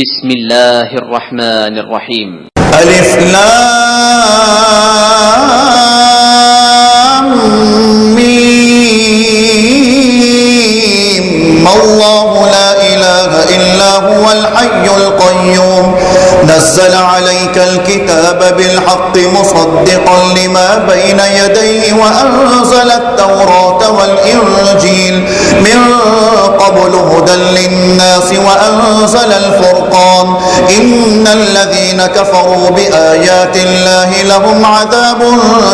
بسم الله الرحمن الرحيم. ألف لام ميم الله لا إله إلا هو الحي القيوم نزل عليك الكتاب بالحق مصدقا لما بين يديه وأنزل التوراة والإنجيل من قبل هدى للناس وأنزل الفرقان إن الذين كفروا بآيات الله لهم عذاب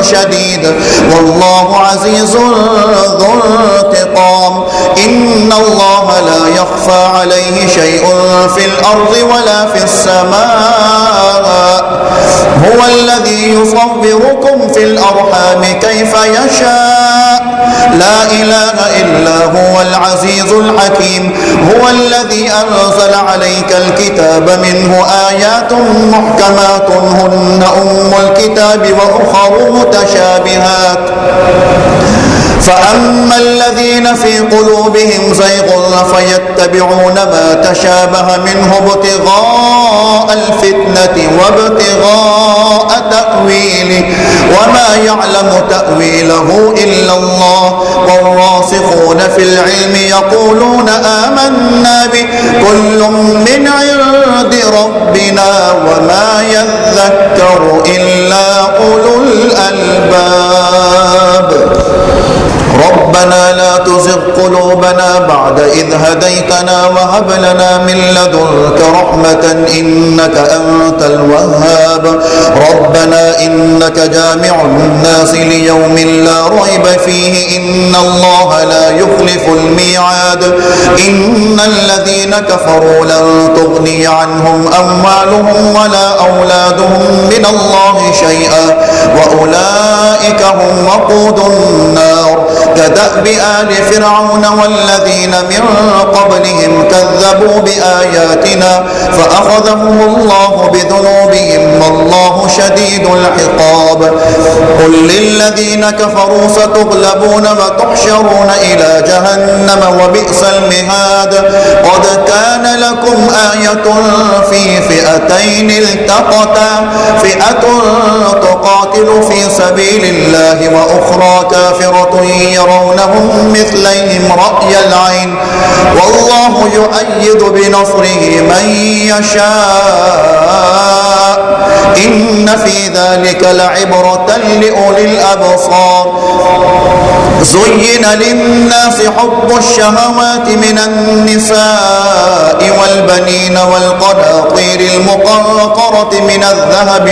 شديد والله عزيز ذو انتقام إن الله لا يخفى عليه شيء في الأرض ولا في السماء هو الذي يصوركم في الأرحام كيف يشاء لا إله إلا هو العزيز الحكيم هو الذي أنزل عليك الكتاب منه آيات محكمات هن أم الكتاب وأخر متشابهات فأما الذين في قلوبهم زيغ فيتبعون ما تشابه منه ابتغاء الفتنة وابتغاء تأويله وما يعلم تأويله إلا الله والراسخون في العلم يقولون آمنا به كل من عند ربنا وما يذكر إلا أولو الألباب ربنا لا تزغ قلوبنا بعد إذ هديتنا وهب لنا من لدنك رحمة إنك أنت الوهاب ربنا إنك جامع الناس ليوم لا ريب فيه إن الله لا يخلف الميعاد إن الذين كفروا لن تغني عنهم أموالهم ولا أولادهم من الله شيئا وأولئك هم وقود النار كدأب آل فرعون والذين من قبلهم كذبوا بآياتنا فأخذهم الله بذنوبهم والله شديد العقاب قل للذين كفروا ستغلبون وتحشرون إلى جهنم وبئس المهاد قد كان لكم آية في فئتين التقتا فئة تقاتل في سبيل الله وأخرى كافرة يرونهم مثليهم رأي العين والله يؤيد بنصره من يشاء إن في ذلك لعبرة لأولي الأبصار زين للناس حب الشهوات من النساء والبنين والقناطير المقنطرة من الذهب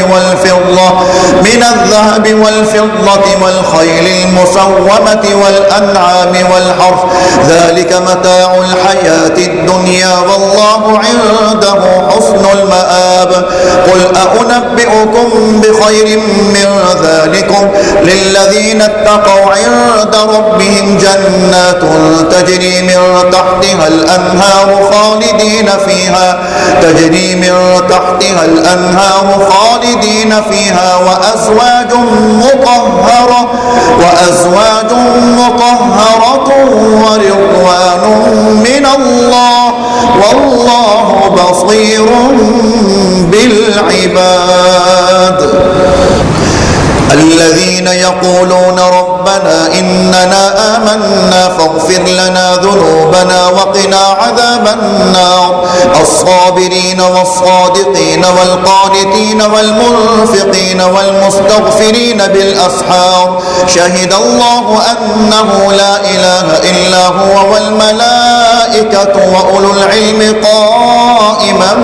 والفضة والخيل المسومة والأنعام والحرث ذلك متاع الحياة الدنيا والله عنده حسن المآب قل أنبئكم بخير من ذلكم للذين اتقوا عند ربهم جنات تجري من تحتها الأنهار خالدين فيها وأزواج مطهرة ورضوان من الله والله بصير بالعباد الذين يقولون ربنا إننا آمنا فاغفر لنا ذنوبنا وقنا عذاب النار الصابرين والصادقين والقانتين والمنفقين والمستغفرين بالأسحار شهد الله أنه لا إله إلا هو والملائكة وأولو العلم قائما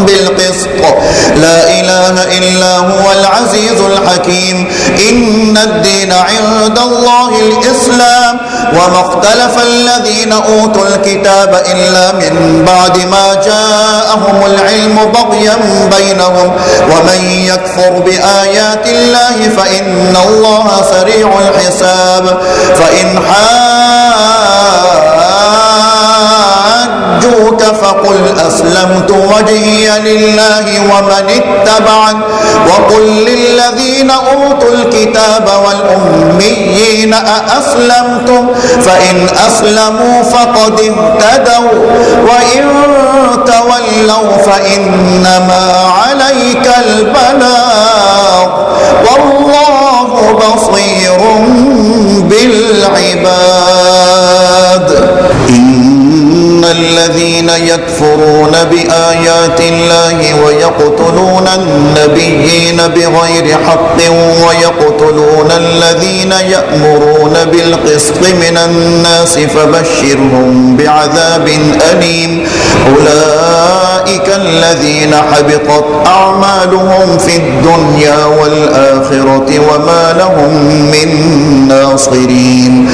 بالقسط لا إله إلا هو العزيز الحكيم إن الدين عند الله الإسلام وما اختلف الذين أوتوا الكتاب إلا من بعد ما جاءهم العلم بغيا بينهم ومن يكفر بآيات الله فإن الله سريع الحساب فإن حاجوك فقل أسلمت وجهي لله ومن اتبعن وقل للذين أوتوا الكتاب والأميين أأسلمتم فإن أسلموا فقد اهتدوا وإن تولوا فإنما عليك البلاغ والله بصير بالعباد. إن الذين يكفرون بآيات الله ويقتلون النبيين بغير حق ويقتلون الذين يأمرون بالقسط من الناس فبشرهم بعذاب أليم. أولئك الذين حبطت أعمالهم في الدنيا والآخرة وما لهم من ناصرين.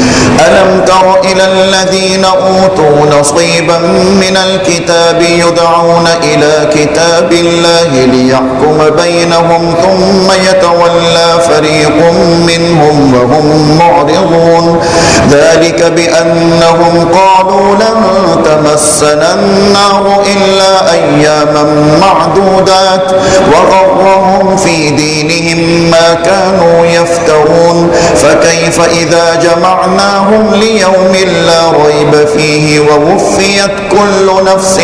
ألم تر إلى الذين أوتوا نصيبا من الكتاب يدعون إلى كتاب الله ليحكم بينهم ثم يتولى فريق منهم وهم معرضون. ذلك بأنهم قالوا لن تمسنا النار إلا أياما معدودات وغرهم في دينهم ما كانوا يفترون. فكيف إذا جمعناهم ليوم لا ريب فيه ووفيت كل نفس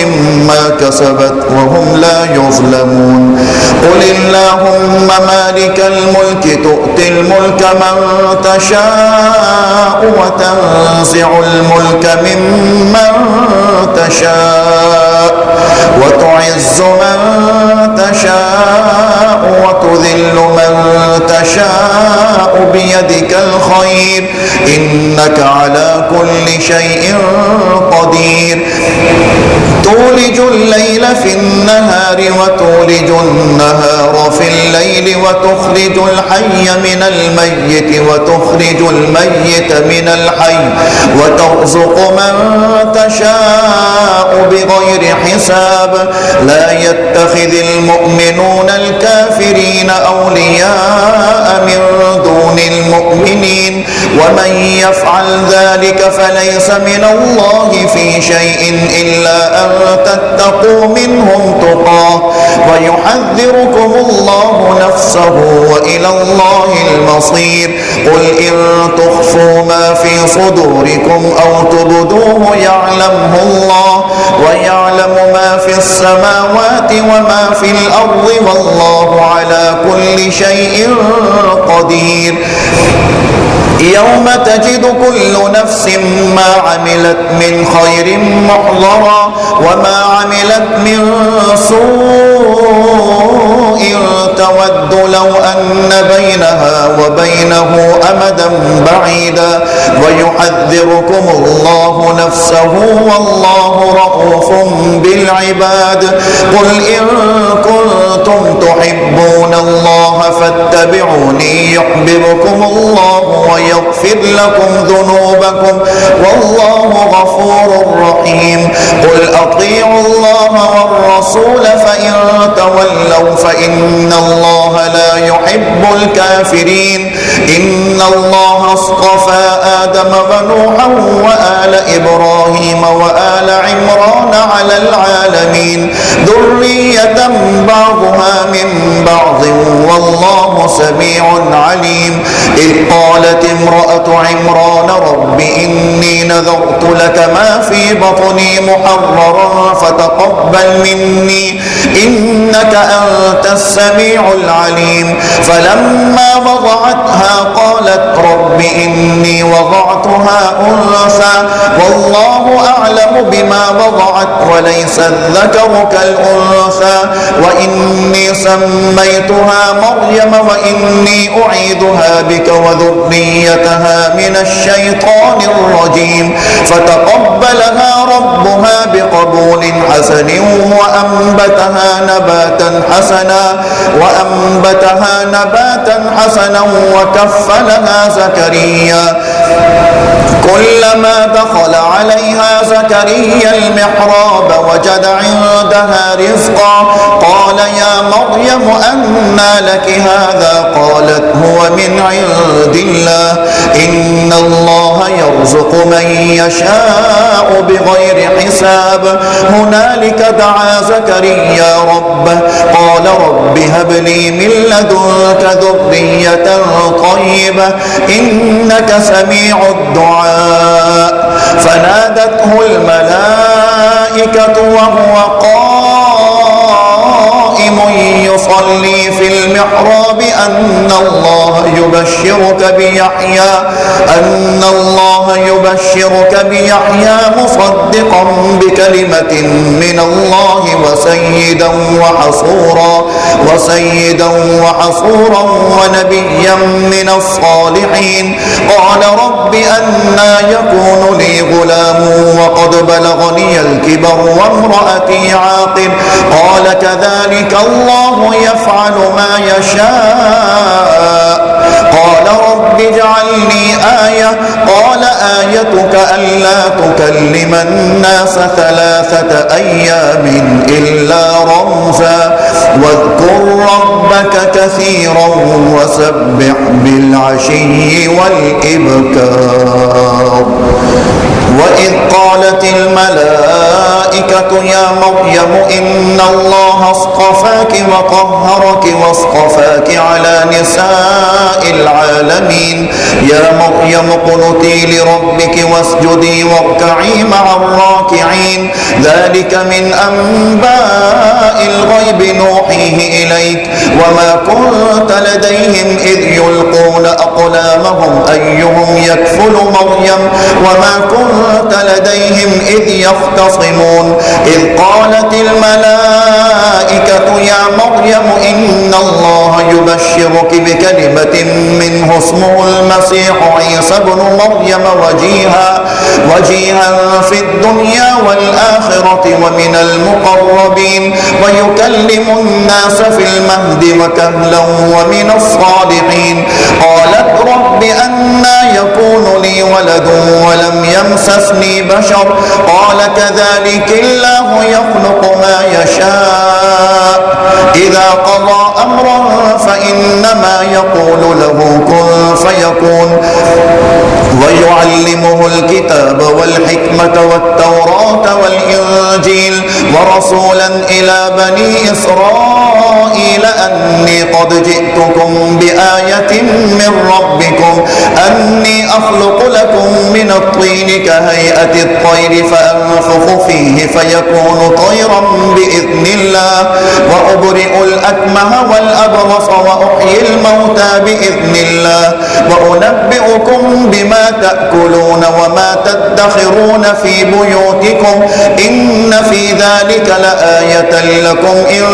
ما كسبت وهم لا يظلمون. قل اللهم مالك الملك تؤتي الملك من تشاء وتنزع الملك ممن تشاء وتعز من تشاء وتذل من تشاء بيدك الخير إنك على كل شيء قدير. تولج الليل في النهار وتولج النهار في الليل وتخرج الحي من الميت وتخرج الميت من الحي وترزق من تشاء بغير حساب. لا يتخذ المؤمنون الكافرين أولياء من دون المؤمنين ومن يفعل ذلك فليس من الله في شيء إلا أن تتقوا منهم تقاه ويحذركم الله نفسه وإلى الله المصير. قل إن تخفوا ما في صدوركم أو تبدوه يعلمه الله ويعلم ما في السماوات وما في الأرض والله على كل شيء قدير. يوم تجد كل نفس ما عملت من خير محضرا وما عملت من سوء تود لو أن بينها وبينه أمدا بعيدا ويحذركم الله نفسه والله رؤوف بالعباد. قل إن كنتم تحبون الله فاتبعوني يحببكم الله ويغفر لكم ذنوبكم والله غفور رحيم. قل أطيعوا الله والرسول فإن تولوا فإن الله لا يحب الكافرين. إن الله اصطفى آدم ونوحا وآل إبراهيم وآل عمران على العالمين ذرية بعضها من بعض والله سميع عليم. إذ قالت امرأة عمران رب إني نذرت لك ما في بطني محررا فتقبل مني إنك أنت السميع العليم. فلما وضعتها قالت رب إني وضعتها أنثى والله أعلم بما وضعت وليس الذكر كالأنثى وإني سميتها مريم وإني أعيدها بك وذريتها من الشيطان الرجيم. فتقبلها ربها بقبول حسن وأنبتها نباتا حسنا وكفلها زكريا. كلما دخل عليها زكريا المحراب وجد عندها رزقا قال يا مريم مريم أنى لك هذا؟ قالت هو من عند الله إن الله يرزق من يشاء بغير حساب. هنالك دعا زكريا ربه قال رب هب لي من لدنك ذرية طيبة إنك سميع الدعاء. فنادته الملائكة وهو قائم يصلي في المحراب أن الله يبشرك بيحيى مصدقا بكلمة من الله وسيدا وحصورا ونبيا من الصالحين. قال رب أنى يكون لي غلام وقد بلغني الكبر وامرأتي عاقر؟ قال كذلك الله يفعل ما يشاء. قال رب اجعل لي آية. قال آيتك ألا تكلم الناس 3 أيام إلا رمزا واذكر ربك كثيرا وسبح بالعشي والإبكار. وإذ قالت الملائكة يا مريم إن الله اصطفاك وطهرك واصطفاك على نساء العالمين. يا مريم اقنتي لربك واسجدي واركعي مع الراكعين. ذلك من أنباء الغيب نوحيه إليك وما كنت لديهم إذ يلقون أقلامهم أيهم يكفل مريم وما كنت لديهم إذ يختصمون. إذ قالت الملائكة يا مريم إن الله يبشرك بكلمة منه اسمه المسيح عيسى ابن مريم وجيها في الدنيا والآخرة ومن المقربين ويكلم الناس في المهد وكهلا ومن الصالحين. قالت رب أنى يكون لي ولد ولم يمسسني بشر؟ قال كذلك الله يخلق ما يشاء إذا قضى أمرا فإنما يقول له كن فيكون. ويعلمه الكتاب والحكمة والتوراة والإنجيل ورسولا إلى بني إسرائيل أني قد جئتكم بآية من ربكم أني أخلق لكم من الطين كهيئة الطير فأنفخ فيه فيكون طيرا بإذن الله وأبرئ الأكمه والأبرص وأحيي الموتى بإذن الله وأنبئكم بما تأكلون وما تدخرون في بيوتكم إن في ذلك لآية لكم إن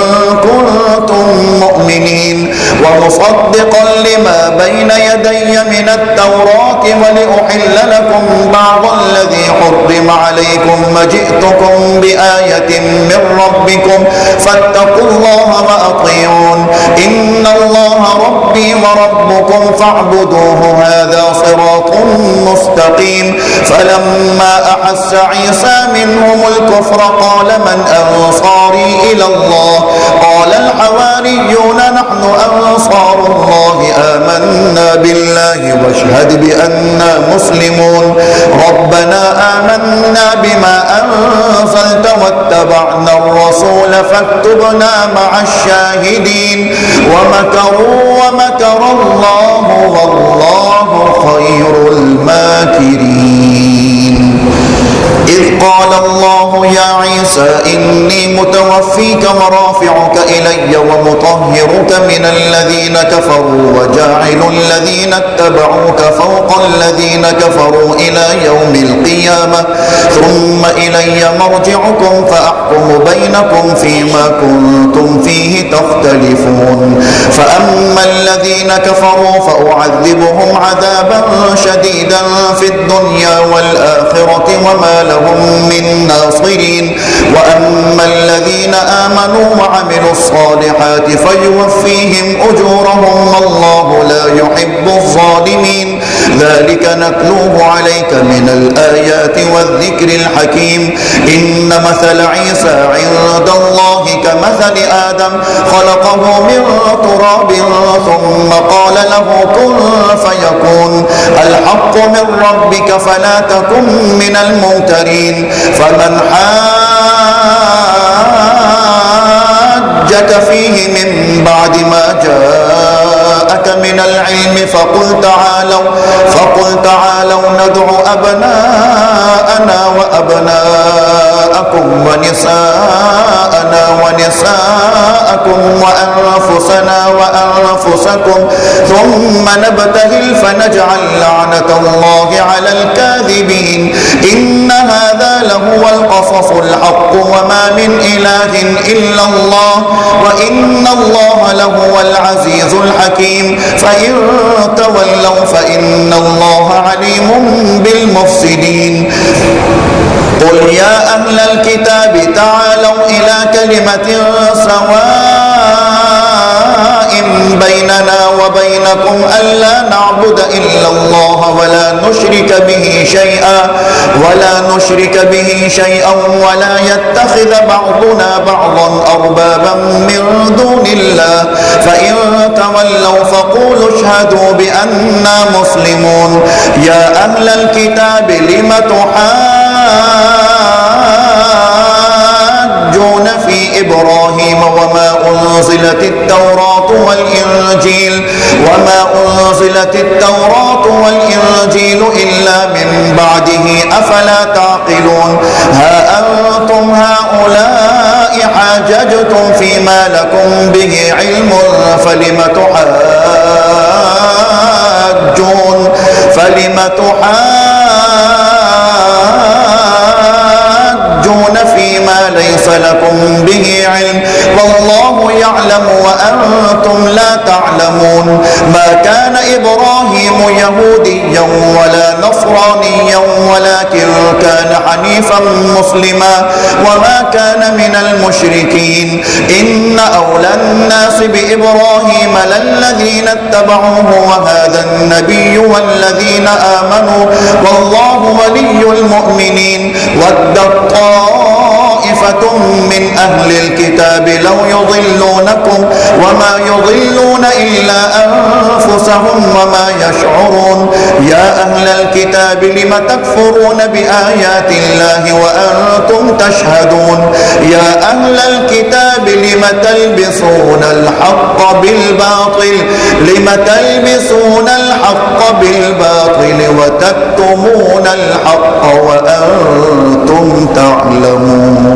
كنتم مؤمنين. ومصدقا لما بين يدي من التوراة ولأحل لكم بعض الذي حرم عليكم وجئتكم بآية من ربكم فاتقوا الله وأطيعون. إن الله ربي وربكم فاعبدوه هذا صراط مستقيم. فلما أحس عيسى منهم الكفر قال من أنصاري إلى الله؟ قال الحواريون نحن أنصار الله آمنا بالله واشهد بأننا مسلمون. ربنا آمنا بما أنزلت واتبعنا الرسول فاكتبنا مع الشاهدين. ومكروا ومكر الله والله خير الماكرين. إذ قال الله يا عيسى إني متوفيك ورافعك إلي ومطهرك من الذين كفروا وجاعل الذين اتبعوك فوق الذين كفروا إلى يوم القيامة ثم إلي مرجعكم فأحكم بينكم فيما كنتم فيه تختلفون. فأما الذين كفروا فأعذبهم عذابا شديدا في الدنيا والآخرة وما لهم من ناصرين. وأما الذين آمنوا وعملوا الصالحات فيوفيهم أجورهم والله لا يحب الظالمين. ذلك نتلوه عليك من الآيات والذكر الحكيم. إن مثل عيسى عند الله كمثل آدم خلقه من تراب ثم قال له كن فيكون. الحق من ربك فلا تكن من الممترين. فمن حاجك فيه من بعد ما جاءك من العلم فقل تعالوا ندع أبناءنا وأبناءكم ونساءنا ونساءكم وأنفسنا وأنفسكم ثم نبتهل فنجعل لعنة الله على الكاذبين. إن هذا لهو القصص الحق وما من إله إلا الله وإن الله لهو العزيز الحكيم. فإن تولوا فإن الله عليم بالمفسدين. قل يا أهل الكتاب تعالوا إلى كلمة سواء بيننا وبينكم ألا نعبد إلا الله ولا نشرك به شيئا ولا يتخذ بعضنا بعضا أربابا من دون الله. فإن تولوا فقولوا اشهدوا بأننا مسلمون. يا أهل الكتاب لم تحاجون في إبراهيم وما أنزلت التوراة والإنجيل إلا من بعده أفلا تعقلون. ها أنتم هؤلاء حاججتم فيما لكم به علم فلم تحاجون فيما ليس لكم به علم والله يعلم وأنتم لا تعلمون. ما كان إبراهيم يهوديا ولا نصرانيا ولكن كان حنيفا مسلما وما كان من المشركين. إن أولى الناس بإبراهيم للذين اتبعوه وهذا النبي والذين آمنوا والله ولي المؤمنين. ودت طائفة من أهل الكتاب لو يضلونكم وما يضلون إلا أنفسهم وما يشعرون. يا أهل الكتاب لم تكفرون بآيات الله وأنتم تشهدون. يا أهل الكتاب لم تلبسون الحق بالباطل وتكتمون الحق وأنتم تعلمون.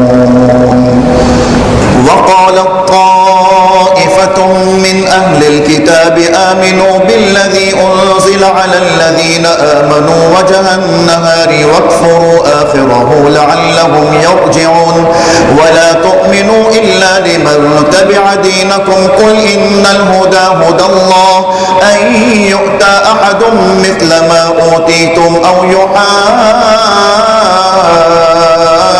وقالت طائفة من أهل الكتاب آمنوا بالذي أنزل على الذين آمنوا وجه النهار واكفروا آخره لعلهم يرجعون. ولا تؤمنوا إلا لمن تبع دينكم قل إن الهدى هدى الله أن يؤتى أحد مثل ما أوتيتم أو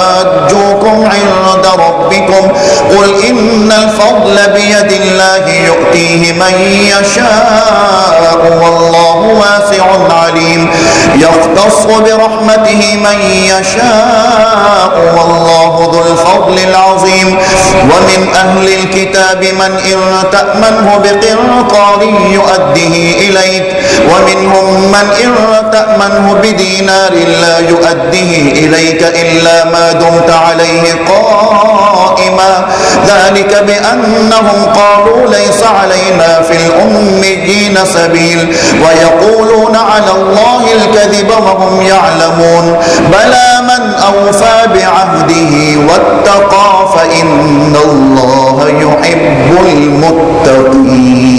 يحاجوكم عند ربكم قل إن الفضل بيد الله يؤتيه من يشاء والله واسع عليم. يختص برحمته من يشاء والله ذو الفضل العظيم. ومن أهل الكتاب من إن تأمنه بقنطار يؤده إليك ومنهم من إن تأمنه بدينار لا يؤده إليك إلا ما دمت عليه قائما. ذلك بأنهم قالوا ليس علينا في الأميين سبيل ويقولون على الله الكذب وهم يعلمون. بلى من أوفى بعهده واتقى فإن الله يحب المتقين.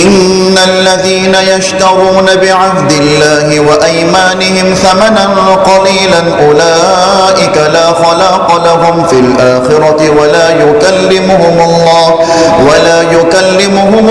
إن الذين يشترون بعهد الله وأيمانهم ثمنا قليلا أولئك لا خلاق لهم في الآخرة ولا يكلمهم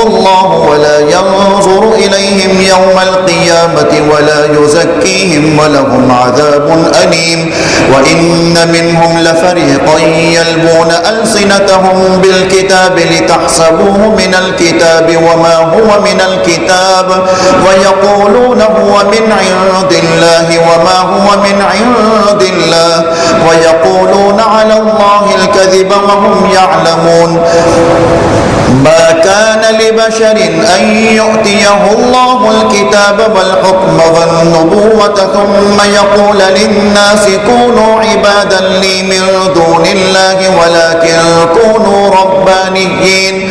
الله ولا ينظر ينظر إليهم يوم القيامة ولا يزكيهم ولهم عذاب أليم وإن منهم لفريقا يلبون ألسنتهم بالكتاب لتحسبوه من الكتاب وما هو من الكتاب ويقولون هو من عند الله وما هو من عند الله ويقولون على الله الكذب وهم يعلمون ما كان لبشر أن يؤتيه الله الكتاب والحكم والنبوة ثم يقول للناس كونوا عبادا لي من دون الله ولكن كونوا ربانيين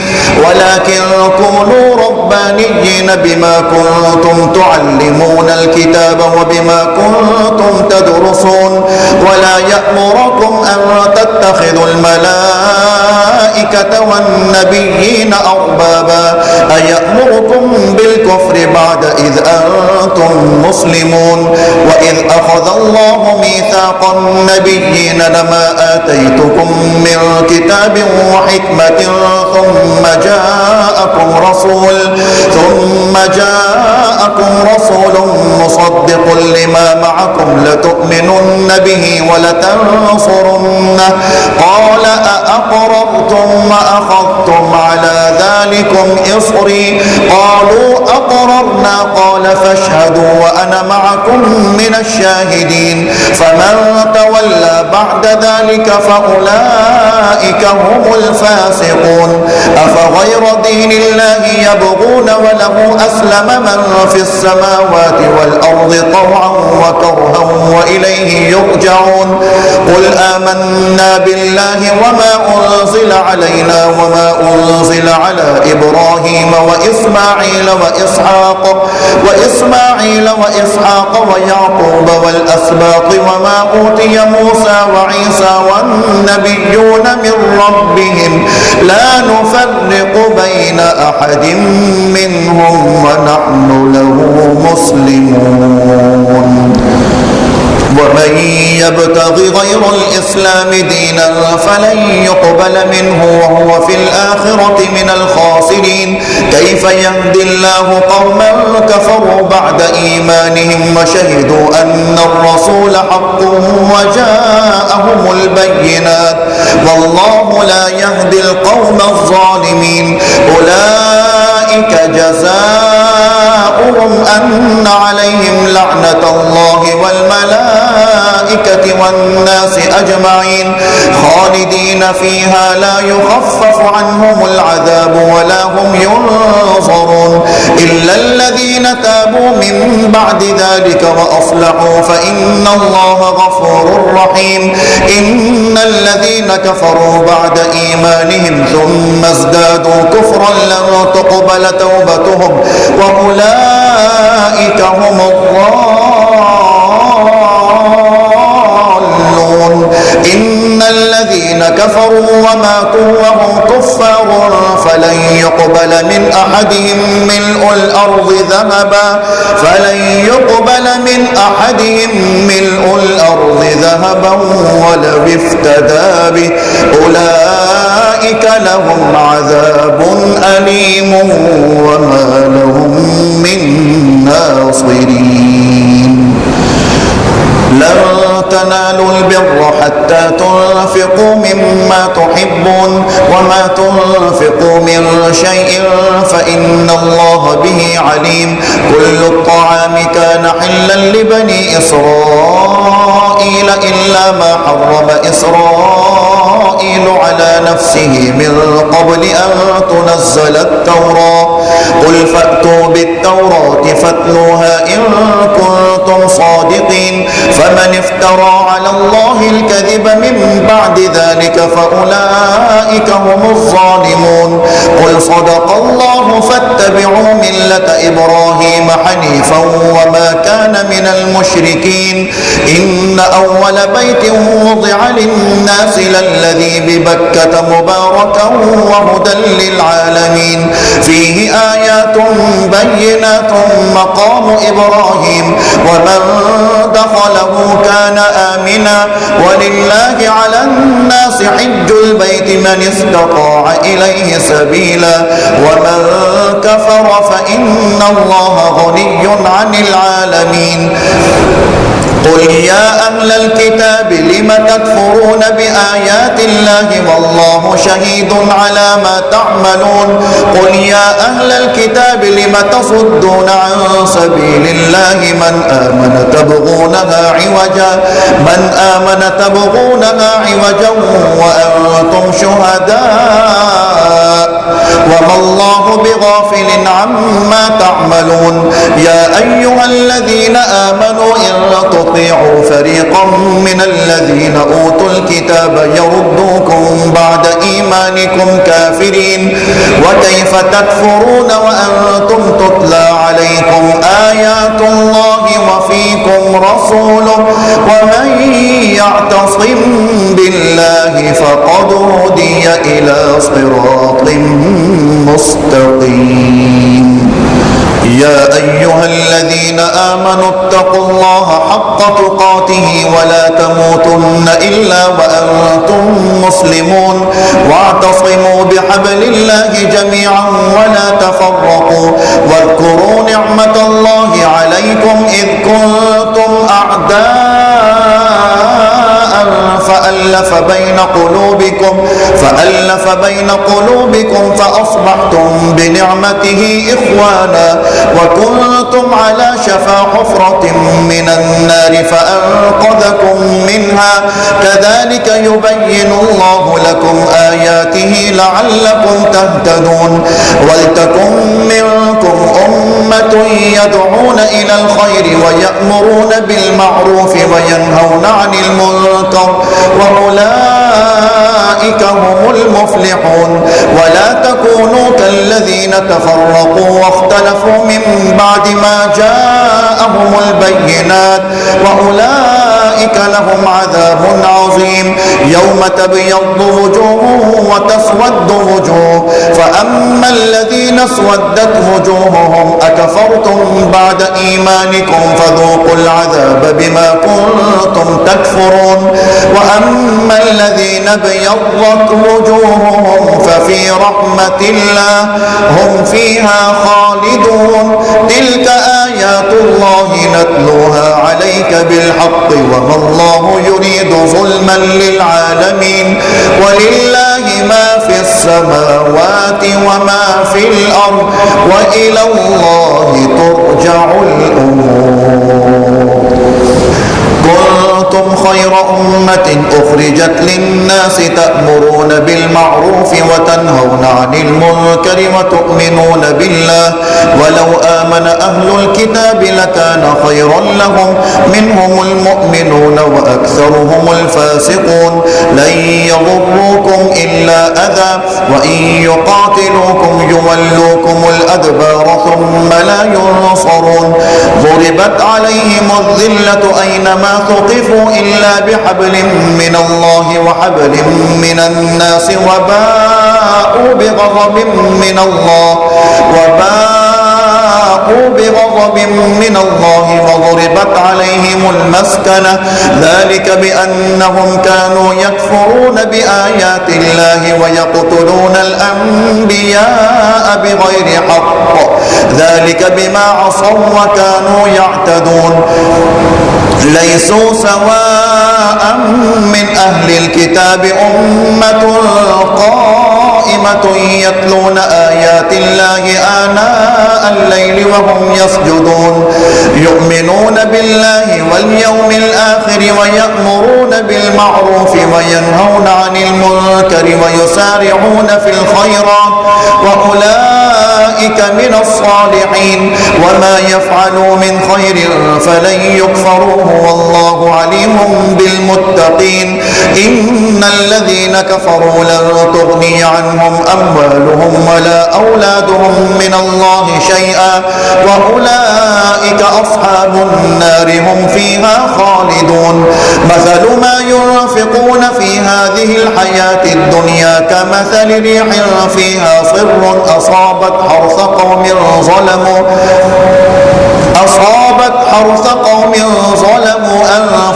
بما كنتم تعلمون الكتاب وبما كنتم تدرسون ولا يأمركم أن تتخذوا الملائكة والنبيين أربابا أيأمركم بالكفر بعد إذ أنتم مسلمون وإذ أخذ الله ميثاق النبيين لما آتيتكم من كتاب وحكمة ثم جاءكم رسول مصدق لما معكم لتؤمنن به ولتنصرنه قال أأقررتم وأخذتم على ذلكم إصري قالوا أقررنا قال فاشهدوا وأنا معكم من الشاهدين فمن تولى بعد ذلك فأولئك هم الفاسقون أفغير دين الله يبغون وله أسلم من في السماوات والأرض طوعا وكرها وإليه يرجعون قل آمنا بالله وما أنزل علينا وما أنزل على إبراهيم وإسماعيل وإسحاق ويعقوب والأسباط وما أوتي موسى وعيسى والنبيون من ربهم لا نفرق بين أحد منهم ونحن له مسلمون ومن يبتغ غير الإسلام دينا فلن يقبل منه وهو في الآخرة من الخاسرين كيف يهدي الله قوما كفروا بعد إيمانهم وشهدوا أن الرسول حق وجاءهم البينات والله لا يهدي القوم الظالمين أولئك جزاؤهم أن عليهم لعنة الله والملائكة والناس أجمعين خالدين فيها لا يخفف عنهم العذاب ولا هم ينصرون إلا الذين تابوا من بعد ذلك وأصلحوا فإن الله غفور رحيم إن الذين كفروا بعد إيمانهم ثم ازدادوا كفرا لن تقبل توبتهم وأولئك هم الضالون إن الذين كفروا وماتوا وهم كفار فلن يقبل من أحدهم ملء الأرض ذهبا ولو افتدى به أولئك لهم عذاب أليم وما لهم من ناصرين لن تنالوا البر حتى تنفقوا مما تحبون وما تنفقوا من شيء فإن الله به عليم كل الطعام كان حلا لبني إسرائيل إلا ما حرم إسرائيل على نفسه من قبل أن تنزل التوراة قل فأتوا بالتوراة فاتلوها إن كنتم صادقين فمن افترى على الله الكذب من بعد ذلك فأولئك هم الظالمون قل صدق الله فاتبعوا ملة إبراهيم حنيفا وما كان من المشركين إن أول بيت وضع للناس للذي ببكة مباركا وهدى للعالمين فيه آيات بينات مقام إبراهيم ومن دخله كان آمنا ولله على الناس حج البيت من استطاع إليه سبيلا ومن كفر فإن الله غني عن العالمين قل يا أهل الكتاب لم تكفرون بآيات الله والله شهيد على ما تعملون قل يا أهل الكتاب لم تصدون عن سبيل الله من آمن تبغونها عوجا وأنتم شهداء وما الله بغافل عما تعملون يا أيها الذين آمنوا إن تطيعوا فريقا من الذين أوتوا الكتاب يردوكم بعد إيمانكم كافرين وكيف تكفرون وأنتم تتلى عليكم آيات الله وفيكم رسوله ومن يعتصم بالله فقد هدي إلى صراط مستقيم يا أيها الذين آمنوا اتقوا الله حق تقاته ولا تموتن إلا وأنتم مسلمون واعتصموا بحبل الله جميعا ولا تفرقوا واذكروا نعمة الله عليكم إذ كنتم أعداء فألف بين قلوبكم فأصبحتم بنعمته إخوانا وكنتم على شفا حفرة من النار فأنقذكم منها كذلك يبين الله لكم آياته لعلكم تهتدون ولتكن منكم أمة يدعون إلى الخير ويأمرون بالمعروف وينهون عن المنكر وأولئك هم المفلحون ولا تكونوا كالذين تفرقوا واختلفوا من بعد ما جاءهم البينات وأولئك لهم عذاب عظيم يوم تبيض وجوه وتسود وجوه فأما الذين اسودت وجوههم أكفرتم بعد إيمانكم فذوقوا العذاب بما كنتم تكفرون وأما الذين ابيضت وجوههم ففي رحمة الله هم فيها خالدون تلك آيات الله نتلوها عليك بالحق وما الله يريد ظلما للعالمين ولله ما في السماوات وما في الأرض وإلى الله ترجع الأمور كنتم خير أمة أخرجت للناس تأمرون بالمعروف وتنهون عن المنكر وتؤمنون بالله ولو آمن أهل الكتاب لكان خيرا لهم منهم المؤمنون وأكثرهم الفاسقون لن يضروكم إلا أذى وإن يقاتلوكم يولوكم الأدبار ثم لا ينصرون ضربت عليهم الذلة أينما ثقفوا إلا بحبل من الله وحبل من الناس وباءوا بغضب من الله وضربت عليهم المسكنة ذلك بأنهم كانوا يكفرون بآيات الله ويقتلون الأنبياء بغير حق ذلك بما عصوا وكانوا يعتدون ليسوا سواء من أهل الكتاب أمة قائمة يتلون آيات الله آناء الليل وهم يسجدون يؤمنون بالله واليوم الآخر ويأمرون بالمعروف وينهون عن المنكر ويسارعون في الخيرات وأولئك من الصالحين وما يفعلوا من خير فلن يكفروه والله عليم بالمتقين إن الذين كفروا لن تغني عنهم أموالهم ولا أولادهم من الله شيئا وأولئك أولئك أصحاب النار هم فيها خالدون مثل ما ينفقون في هذه الحياة الدنيا كمثل ريح فيها صر أصابت حرث قوم ظلموا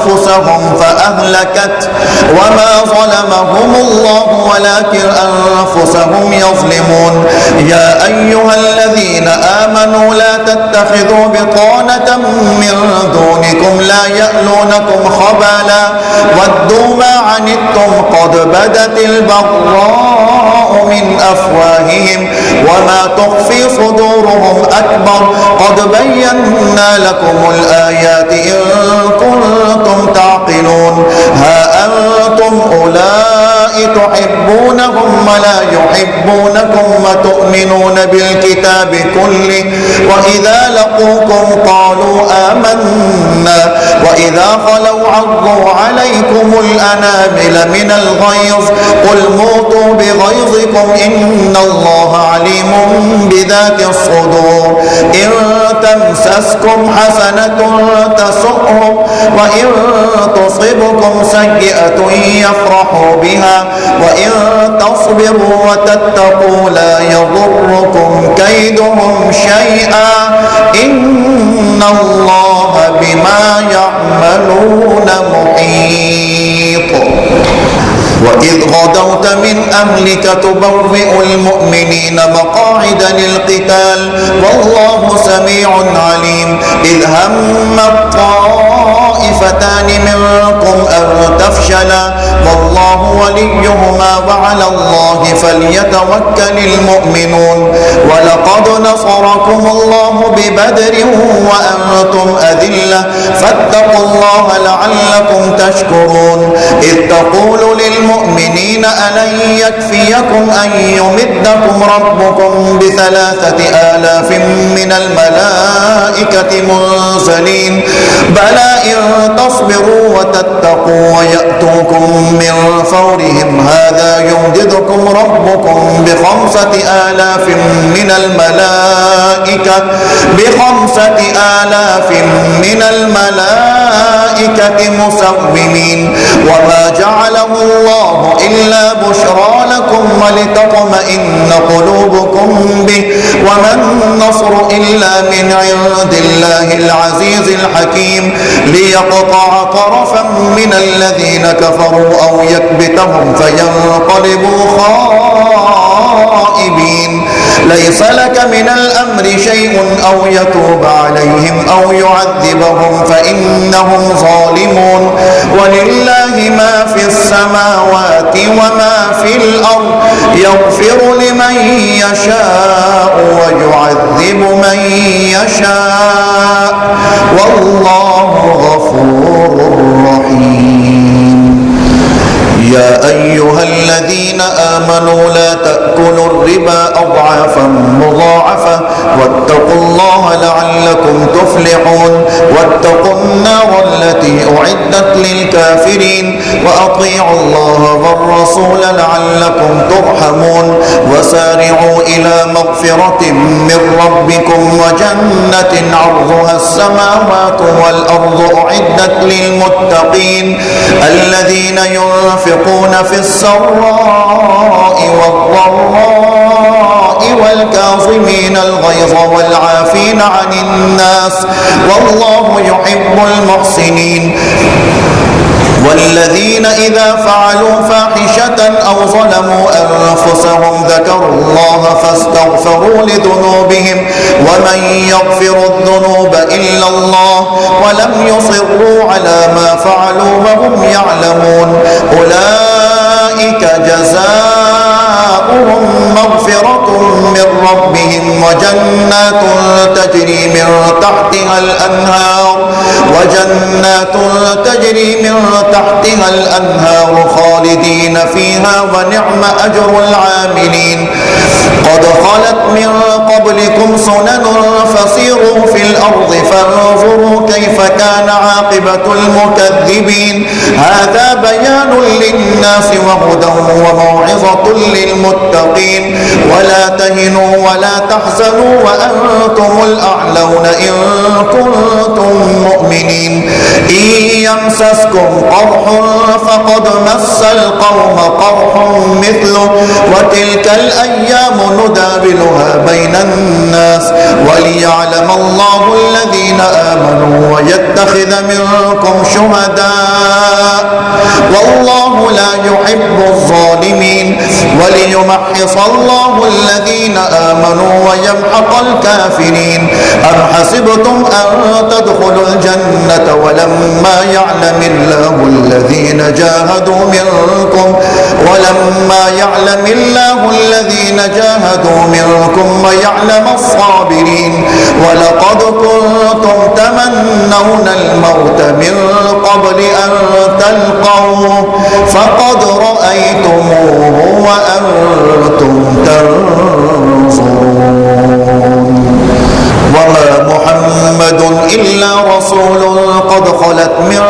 أنفسهم فأهلكت وما ظلمهم الله ولكن أنفسهم يظلمون يا أيها الذين آمنوا لا تتخذوا بطانة من دونكم لا يألونكم خبالا ودوا ما عنتم قد بدت البغضاء من أفواههم وما تخفي صدورهم أكبر قد بينا لكم الآيات إن كنتم تعقلون ها أنتم أولئك تحبونهم ولا يحبونكم وتؤمنون بالكتاب كله وإذا لقوكم قالوا آمنا وإذا خلوا عضوا عليكم الأنامل من الغيظ قل موتوا بغيظكم إن الله عليم بذات الصدور إن تمسسكم حسنة تسؤهم وإن تصبكم سيئة يفرحوا بها وإن تصبروا وتتقوا لا يضركم كيدهم شيئا إن الله بما يعملون محيط وإذ غدوت من أهلك تبوئ المؤمنين مقاعد للقتال والله سميع عليم إذ هم الطائفتان منكم أن تفشلا والله وليهما وعلى الله فليتوكل المؤمنون ولقد نصركم الله ببدر وأنتم أذلة فاتقوا الله لعلكم تشكرون إذ تقول للمؤمنين ألن يكفيكم أن يمدكم ربكم ب3,000 من الملائكة منزلين بلى إن تصبروا وتتقوا ويأتوكم من فورهم هذا يمددكم ربكم ب5,000 من الملائكة مسومين وما جعله الله إلا بشرى لكم ولتطمئن قلوبكم به وما النصر إلا من عند الله العزيز الحكيم ليقطع طرفا من الذين كفروا أو يكبتهم فينقلبوا خائبين ليس لك من الأمر شيء أو يتوب عليهم أو يعذبهم فإنهم ظالمون ولله ما في السماوات وما في الأرض يغفر لمن يشاء ويعذب من يشاء والله غفور رحيم يا أيها الذين آمنوا لا تأكلوا الربا أضعافا مضاعفة واتقوا الله لعلكم تفلحون واتقوا النار التي أعدت للكافرين وأطيعوا الله والرسول لعلكم ترحمون وسارعوا إلى مغفرة من ربكم وجنة عرضها السماوات والأرض أعدت للمتقين الذين ينفقون في السراء والضراء والكاظمين الغيظ والعافين عن الناس والله يحب المحسنين والذين إذا فعلوا فاحشة أو ظلموا أنفسهم ذكروا الله فاستغفروا لذنوبهم ومن يغفر الذنوب إلا الله ولم يصروا على ما فعلوا وهم يعلمون أولئك جزاؤهم مغفرة من ربهم وجنات تجري من تحتها الأنهار وجنات تجري من تحتها الأنهار خالدين فيها ونعم أجر العاملين قد خلت من قبلكم سنن فسيروا في الأرض فانظروا كيف كان عاقبة المكذبين هذا بيان للناس وهدى وموعظة للمتقين ولا تهنوا ولا تحزنوا وأنتم الأعلون إن كنتم مؤمنين إن يمسسكم قرح فقد مس القوم قرح مثله وتلك الأيام نداولها بين الناس وليعلم الله الذين آمنوا ويتخذ منكم شهداء والله لا يحب الظالمين وليمحص الله الذين آمنوا ويمحق الكافرين أم حسبتم أن تدخلوا الجنة ولما يعلم الله الذين جاهدوا منكم ويعلم الصابرين ولقد كنتم تمنون الموت من قبل أن تلقوه فقد رأيتموه وأنتم تنظرون وما محمد إلا رسول قد خلت من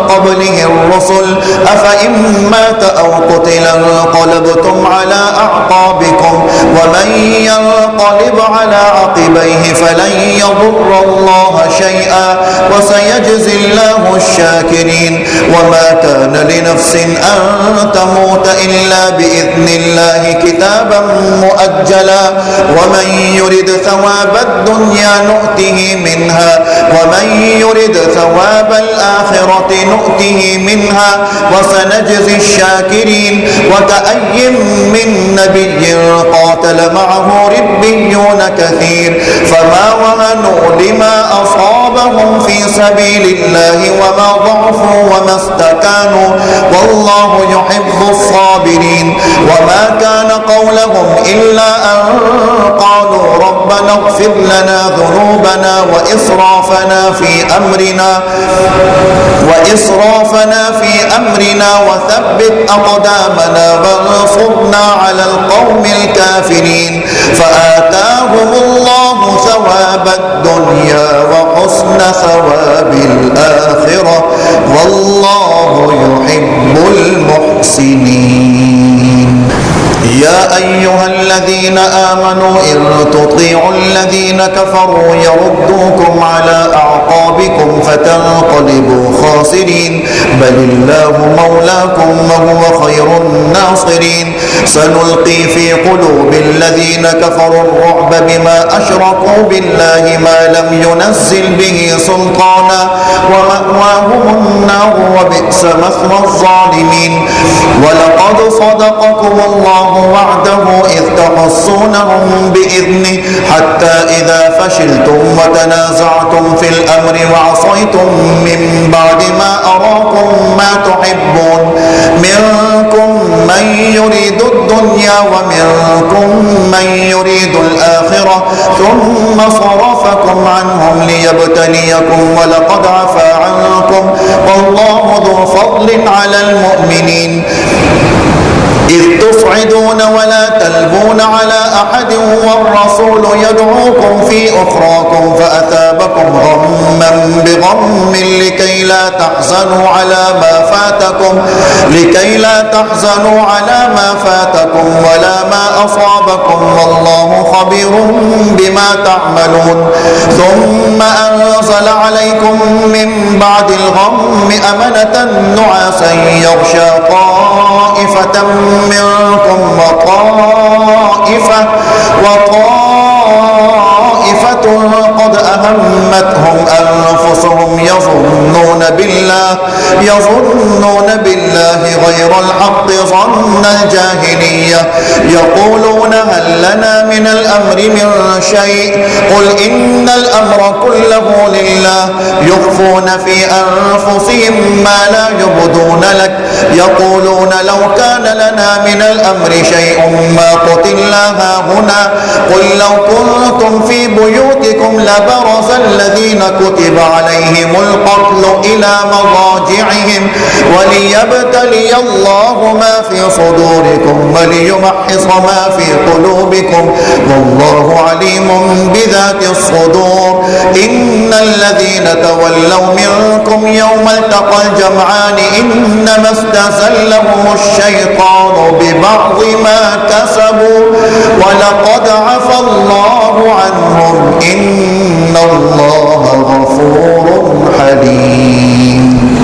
قبله الرسل أفإن مات أو قتل انقلبتم على أعقابكم ومن ينقلب على عقبيه فلن يضر الله شيئا وسيجزي الله الشاكرين وما كان لنفس أن تموت إلا بإذن الله كتابا مؤجلا ومن يرد ثواب الدنيا نؤته منها ومن يرد ثواب الآخرة نؤته منها وسنجزي الشاكرين وكأي من نبي قاتل معه ربيون كثير فما وهنوا لما أصابهم في سبيل الله وما ضعفوا وما استكانوا والله يحب الصابرين وما كان قولهم إلا أن قالوا ربنا اغفر لنا ذنوبنا وإسرافنا في أمرنا وثبت أقدامنا وانصرنا على القوم الكافرين فآتاهم الله ثواب الدنيا وحسن ثواب الآخرة والله يحب المحسنين يا أيها الذين آمنوا إن تطيعوا الذين كفروا يردوكم على أعقابكم فتنقلبوا خاسرين بل الله مولاكم وهو خير الناصرين سنلقي في قلوب الذين كفروا الرعب بما أشركوا بالله ما لم ينزل به سلطانا ومأواهم النار وبئس مثوى الظالمين ولقد صدقكم الله وعده إذ تحصونهم بإذنه حتى إذا فشلتم وتنازعتم في الأمر وعصيتم من بعد ما أراكم ما تحبون منكم من يريد الدنيا ومنكم من يريد الآخرة ثم صرفكم عنهم ليبتليكم ولقد عفا عنكم والله ذو فضل على المؤمنين إذ تصعدون ولا تلبون على أحد والرسول يدعوكم في أخراكم فأثابكم غما بغم لكي لا تحزنوا على ما فاتكم ولا ما أصابكم والله خبير بما تعملون ثم أنزل عليكم من بعد الغم أمنة نعاسا يغشى طائفة منكم وطائفة قد أهمتهم أنفسهم يظنون بالله بالله غير الحق ظن الجاهلية يقولون هل لنا من الأمر من شيء قل إن الأمر كله لله يخفون في أنفسهم ما لا يبدون لك يقولون لو كان لنا من الأمر شيء ما قتلنا هاهنا قل لو كنتم في بيوتكم لبرز الذين كتب عليهم القتل إلى مضاجعهم وليبتلي الله ما في صدوركم وليمحص ما في قلوبكم والله عليم بذات الصدور إن الذين تولوا منكم يوم التقى الجمعان إنما استزلهم الشيطان ببعض ما كسبوا ولقد عفى الله عنهم إن الله غفور حليم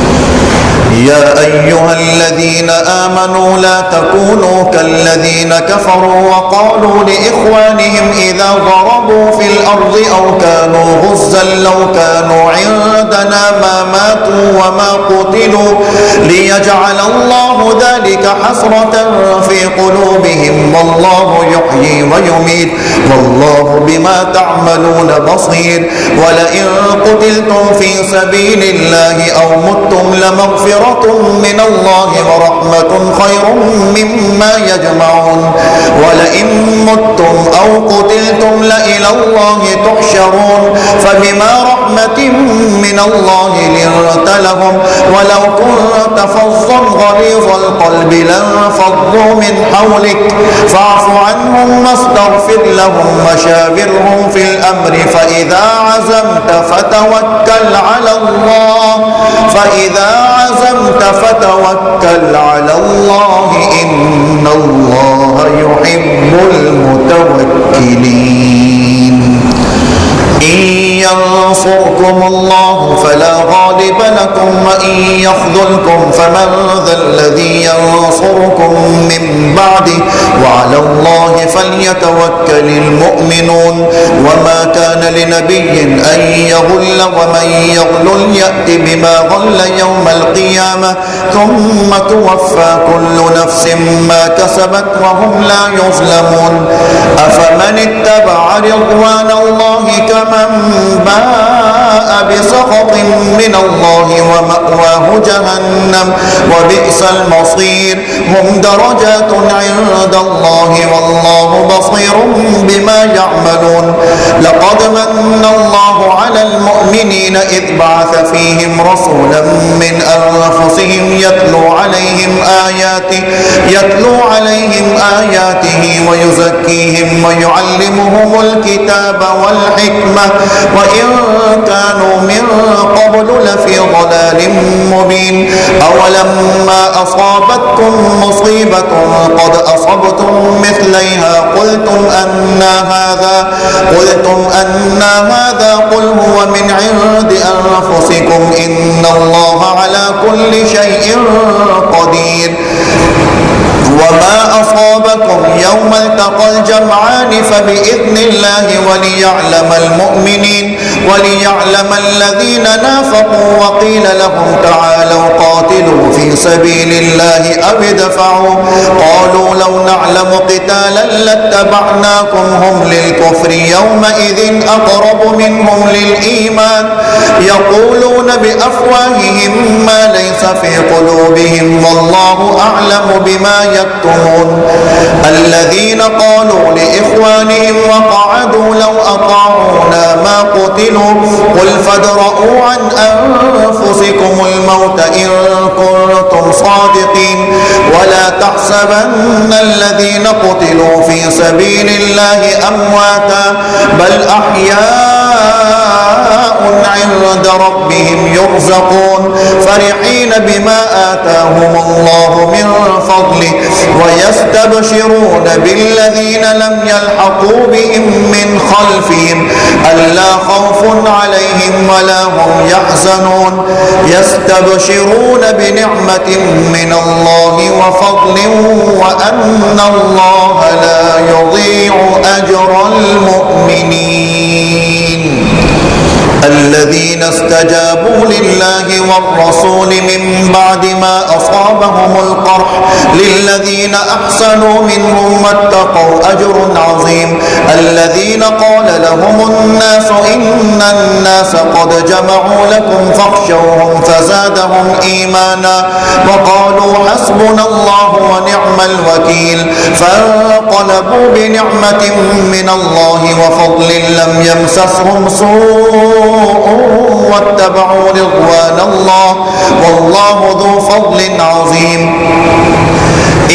يا أيها الذين آمنوا لا تكونوا كالذين كفروا وقالوا لإخوانهم إذا ضربوا في الأرض أو كانوا غزا لو كانوا عندنا ما ماتوا وما قتلوا ليجعل الله ذلك حسرة في قلوبهم والله يحيي ويميت والله بما تعملون بصير ولئن قتلتم في سبيل الله أو متم لمغفرة من الله ورحمة خير مما يجمعون ولئن متم أو قتلتم لإلى الله تحشرون فبما رحمة من الله لنت لهم ولو كنت فظا غليظ القلب لانفضوا من حولك فاعف عنهم واستغفر لهم وشاورهم في الأمر فإذا عزمت فتوكل على الله إن الله يحب المتوكلين إن ينصركم الله فلا غالب لكم وإن يخذلكم فمن ذا الذي ينصركم من بعده وعلى الله فليتوكل المؤمنون وما كان لنبي أن يغل ومن يغل يأت بما غل يوم القيامة ثم توفى كل نفس ما كسبت وهم لا يظلمون أفمن اتبع رضوان الله كمن باء بسخط من الله ومأواه جهنم وبئس المصير هم درجات عند الله والله بصير بما يعملون لقد من الله على المؤمنين إذ بعث فيهم رسولا من أنفسهم يتلو عليهم آياته ويزكيهم ويعلمهم الكتاب والحكمة وإن كانوا من قبل لفي ضلال مبين أولما أصابتكم مصيبة قد أصبتم مثليها قلتم أن هذا قل هو من عند أنفسكم إن الله على كل شيء قدير وما أصابكم يوم التقى الجمعان فبإذن الله وليعلم الذين نافقوا وقيل لهم تعالوا قاتلوا في سبيل الله أو ادفعوا قالوا لو نعلم قتالا لاتبعناكم هم للكفر يومئذ أقرب منهم للإيمان يقولون بأفواههم ما ليس في قلوبهم والله أعلم بما يكتمون الذين قالوا لإخوانهم وقعدوا لو أطاعونا ما قتلوا قل فادرءوا عن أنفسكم الموت إن كنتم صادقين ولا تحسبن الذين قتلوا في سبيل الله أمواتا بل أحياء عند ربهم يرزقون فرحين بما آتاهم الله من فضله ويستبشرون بالذين لم يلحقوا بهم من خلفهم ألا خوف عليهم ولا هم يحزنون يستبشرون بنعمة من الله وفضل وأن الله لا يضيع أجر المؤمنين الذين الذين استجابوا لله والرسول من بعد ما أصابهم القرح للذين أحسنوا منهم واتقوا أجر عظيم الذين قال لهم الناس إن الناس قد جمعوا لكم فاخشوهم فزادهم إيمانا وقالوا حسبنا الله ونعم الوكيل فانقلبوا بنعمة من الله وفضل لم يمسسهم سوء واتبعوا رضوان الله والله ذو فضل عظيم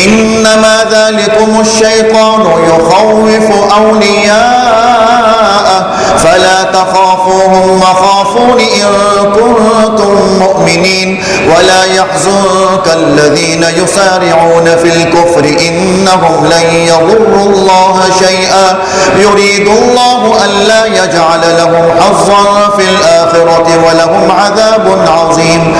إنما ذلكم الشيطان يخوف أولياءه فلا تخافوهم وخافون إن كنتم مؤمنين ولا يحزنك الذين يسارعون في الكفر إنهم لن يضروا الله شيئا يريد الله ألا يجعل لهم حظا في الآخرة ولهم عذاب عظيم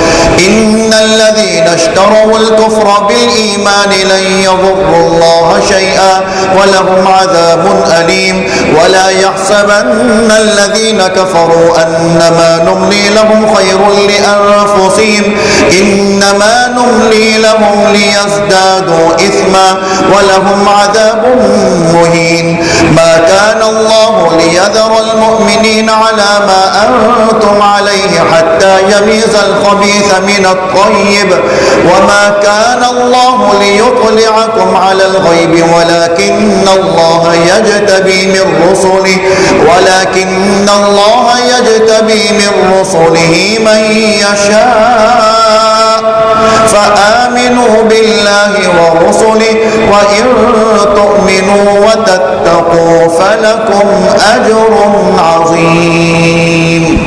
إن الذين اشتروا الكفر بالإيمان لن يضروا الله شيئا ولهم عذاب أليم ولا يحسبن الذين كفروا أنما نملي لهم خير لأنفسهم إنما نملي لهم ليزدادوا إثما ولهم عذاب مهين ما كان الله ليذر المؤمنين على ما أنتم عليه حتى يميز الخبيث من الطيب وما كان الله ليطلعكم على الغيب ولكن الله يجتبي من رسله من يشاء فآمنوا بالله ورسله وإن تؤمنوا وتتقوا فلكم أجر عظيم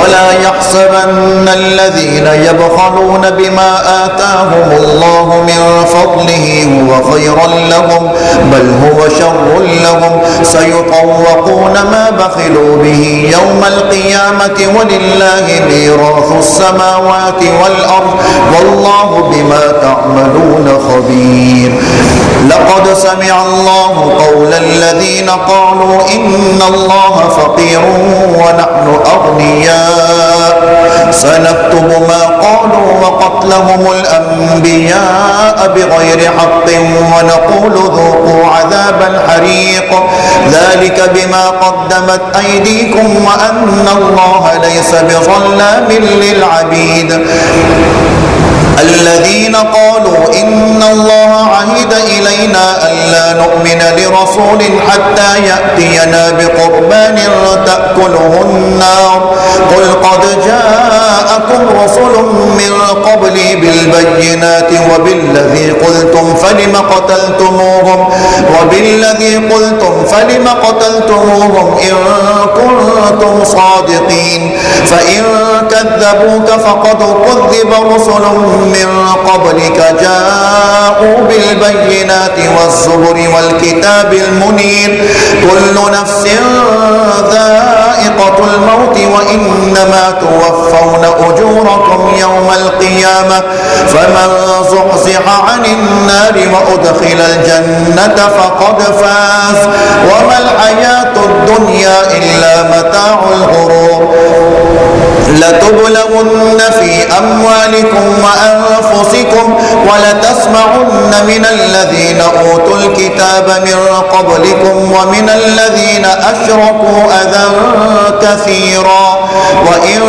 ولا يحسبن الذين يبخلون بما آتاهم الله من فضله هو خيرا لهم بل هو شر لهم سيطوقون ما بخلوا به يوم القيامة ولله ميراث السماوات والأرض والله بما تعملون خبير لقد سمع الله قول الذين قالوا إن الله فقير ونحن أغنياء سنكتب ما قالوا وقتلهم الأنبياء بغير حق ونقول ذوقوا عذاب الحريق ذلك بما قدمت أيديكم وأن الله ليس بظلام للعبيد الذين قالوا إن الله عهد إلينا ألا نؤمن لرسول حتى يأتينا بقربان تأكله النار قل قد جاءكم رسل من قبلي بالبينات وبالذي قلتم فلم قتلتموهم إن كنتم صادقين فإن كذبوك فقد كذب رسل من قبلك جاءوا بالبينات والزبر والكتاب المنير كل نفس ذائقة الموت وإنما توفون أجوركم يوم القيامة فمن زحزح عن النار وأدخل الجنة فقد فاز وما الحياة الدنيا إلا متاع الغرور لتبلغن في أموالكم وأنفسكم ولتسمعن من الذين أوتوا الكتاب من قبلكم ومن الذين أشركوا أذى كثيرا وإن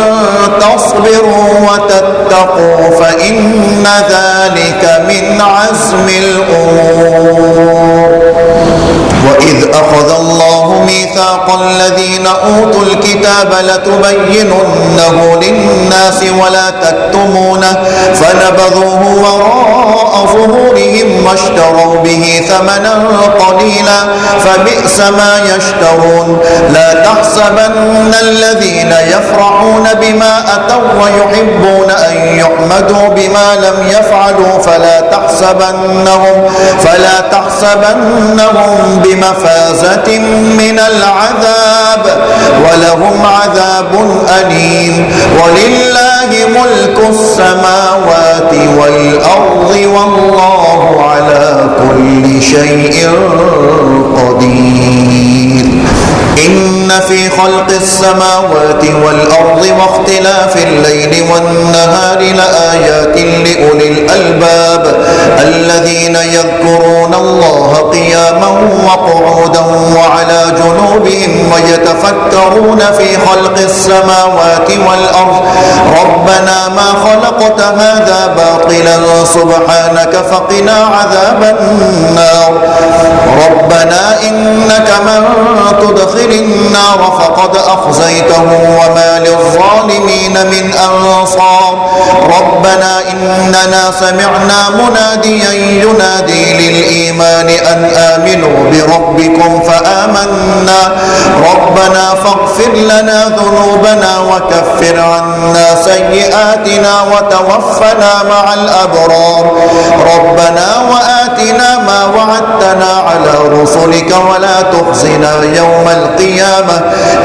تصبروا وتتقوا فإن ذلك من عزم الأمور وإذ أخذ الله ميثاق الذين أوتوا الكتاب لتبيننه للناس ولا تكتمونه فنبذوه وراء ظهورهم واشتروا به ثمنا قليلا فبئس ما يشترون لا تحسبن الذين يفرحون بما أتوا ويحبون أن يحمدوا بما لم يفعلوا فلا تحسبنهم بمفازة من العذاب ولهم عذاب أليم ولله ملك السماوات والأرض والله على كل شيء قدير إن في خلق السماوات والأرض واختلاف الليل والنهار لآيات لأولي الألباب الذين يذكرون الله قياما وقعودا وعلى جنوبهم ويتفكرون في خلق السماوات والأرض ربنا ما خلقت هذا باطلا سبحانك فقنا عذاب النار ربنا إنك من تدخل النار فقد أخزيته وما للظالمين من أنصار ربنا إننا سمعنا مناديا ينادي للإيمان أن آمنوا بربكم فآمنا ربنا فاغفر لنا ذنوبنا وكفر عنا سيئاتنا وتوفنا مع الأبرار ربنا وآتنا ما وعدتنا على رسلك ولا تخزنا يوم القيامة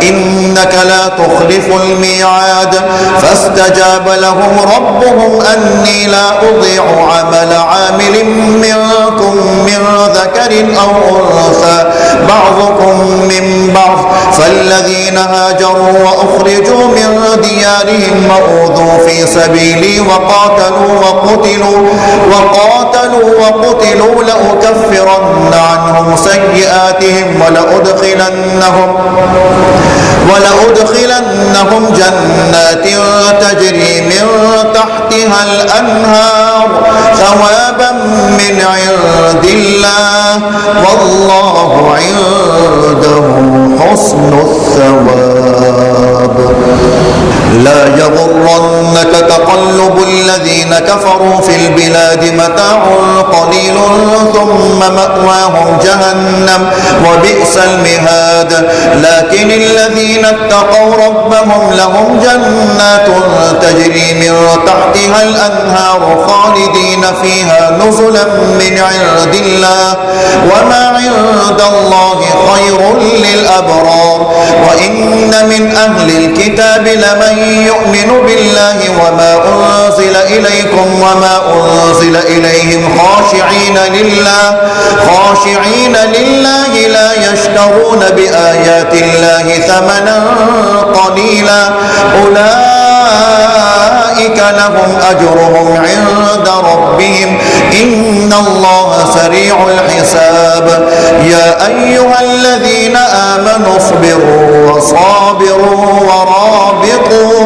إنك لا تخلف الميعاد فاستجاب لهم ربهم أني لا أضيع عمل عامل منكم من ذكر أو أنثى بعضكم من بعض فالذين هاجروا وأخرجوا من ديارهم وأوذوا في سبيلي وقاتلوا لأكفرن عنهم سيئاتهم ولأدخلنهم جنات تجري من تحتها الأنهار ثوابا من عند الله والله عنده حسن الثواب لا يغرنك تقلب الذين كفروا في البلاد متاع قليل ثم مأواهم جهنم وبئس المهاد لكن الذين اتقوا ربهم لهم جنات تجري من تحتها الأنهار خالدين فيها نزلا من عند الله وما عند الله خير للأبرار وإن من أهل الكتاب لمن يؤمن بالله وما أنزل إليكم وما أنزل إليهم خاشعين لله لا يشترون بآيات الله ثمنا قليلا أولئك لهم أجرهم عند ربهم إن الله سريع الحساب يا أيها الذين آمنوا اصبروا وصابروا ورابطوا